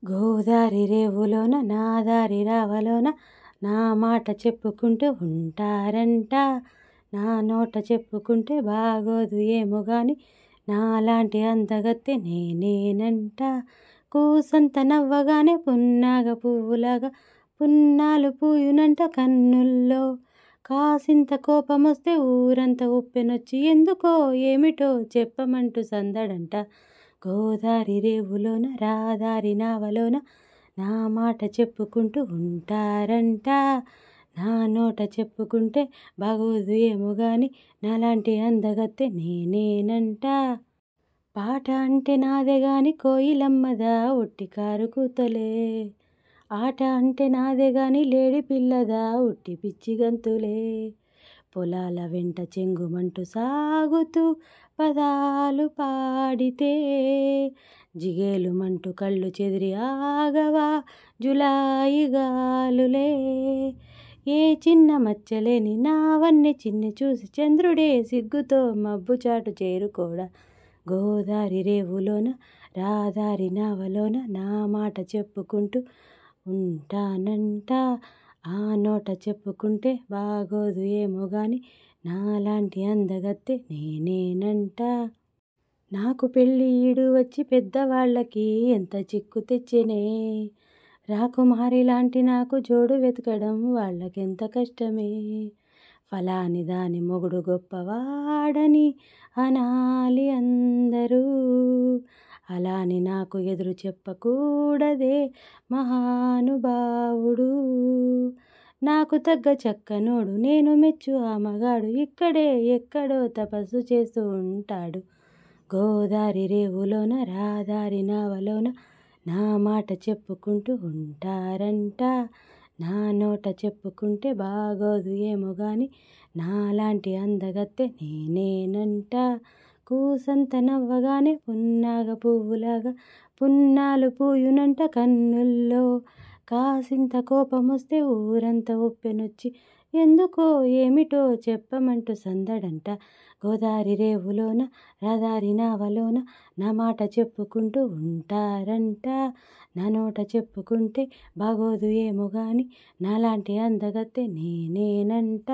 గోదారి రేవులోన నా దారి రావలోన నా మాట చెప్పుకుంటూ ఉంటారంట. నా నోట చెప్పుకుంటే బాగోదు ఏమో గాని నాలాంటి అందగత్తె నేనేనంట. కూసంత నవ్వగానే పున్నాగ పువ్వులాగా పున్నాలు పూయునంట కన్నుల్లో. కాసింత కోపమొస్తే ఊరంతా ఉప్పెనొచ్చి ఎందుకో ఏమిటో చెప్పమంటూ సందడంట. గోదారి రేవులోన రాదారి నావలోన నా మాట చెప్పుకుంటూ ఉంటారంట. నా నోట చెప్పుకుంటే బాగోదు ఏమో గాని నాలాంటి అందగత్తె నేనేనంట. పాట అంటే నాదే గాని కోయిలమ్మదా ఒట్టి కారు కూతలే. ఆట అంటే నాదే గాని లేడి పిల్లదా ఉట్టి పిచ్చి గంతులే. పొలాల వెంట చెంగుమంటూ సాగుతూ పదాలు పాడితే జిగేలుమంటూ కళ్ళు చెదిరి ఆగవా జులాయి గాలులే. ఏ చిన్న మచ్చలేని నావన్నీ చిన్ని చూసి చంద్రుడే సిగ్గుతో మబ్బు చాటు చేరుకోడా. గోదారి రేవులోన రాదారి నావలోన నా మాట చెప్పుకుంటూ ఉంటానంట. ఆ నోట చెప్పుకుంటే బాగోదు ఏమో గాని నాలాంటి అందగత్తె నేనేనంట. నాకు పెళ్ళి ఈడు వచ్చి పెద్దవాళ్ళకి ఎంత చిక్కు తెచ్చెనే. రాకుమారి లాంటి నాకు జోడు వెతకడం వాళ్ళకెంత కష్టమే. ఫలాని దాని మొగుడు గొప్పవాడని అనాలి అందరూ. అలాని నాకు ఎదురు చెప్పకూడదే మహానుభావుడు. నాకు తగ్గ చక్కనోడు నేను మెచ్చు ఆ మగాడు ఇక్కడే ఎక్కడో తపస్సు చేస్తూ ఉంటాడు. గోదారి రేవులోన రాదారి నావలోన నా మాట చెప్పుకుంటూ ఉంటారంట. నా నోట చెప్పుకుంటే బాగోదు ఏమో గాని నాలాంటి అందగత్తె నేనేనంట. కూసంత నవ్వగానే పున్నాగ పువ్వులాగా పున్నాలు పూయునంట కన్నుల్లో. కాసింత కోపమొస్తే ఊరంతా ఉప్పెనొచ్చి ఎందుకో ఏమిటో చెప్పమంటూ సందడంట. గోదారి రేవులోన రాదారి నావలోన నా మాట చెప్పుకుంటూ ఉంటారంట. నా నోట చెప్పుకుంటే బాగోదు ఏమో గాని నాలాంటి అందగత్తె నేనేనంట.